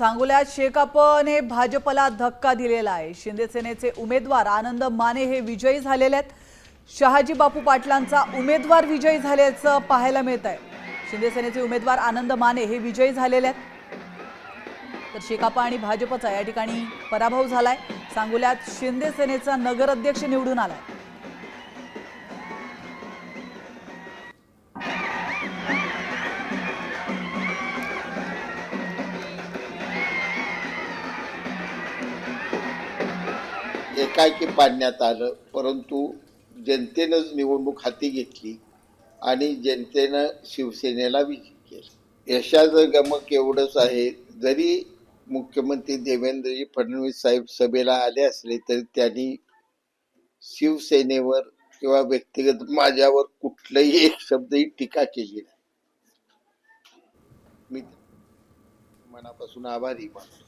सांगोल्यात शेकापने भाजपला धक्का दिलेला आहे। शिंदे सेनेचे उमेदवार आनंद माने हे विजयी झालेले आहेत। शहाजी बापू पाटलांचा उमेदवार विजयी झाल्याचं पाहायला मिळत आहे। शिंदे सेनेचे उमेदवार आनंद माने हे विजयी झालेले आहेत, तर शेकापा आणि भाजपचा या ठिकाणी पराभव झालाय। सांगोल्यात शिंदे सेनेचा नगराध्यक्ष निवडून आलाय। एकाएकी पाडण्यात आलं, परंतु जनतेनं निवडणूक हाती घेतली आणि जनतेनं शिवसेनेला विजयी केलं। यशाचं गमक एवढंच आहे, जरी मुख्यमंत्री देवेंद्रजी फडणवीस साहेब सभेला आले असले तरी त्यांनी शिवसेनेवर किंवा व्यक्तिगत माझ्यावर कुठलाही एक शब्दही टीका केली नाही। मी मनापासून आभारी मानतो।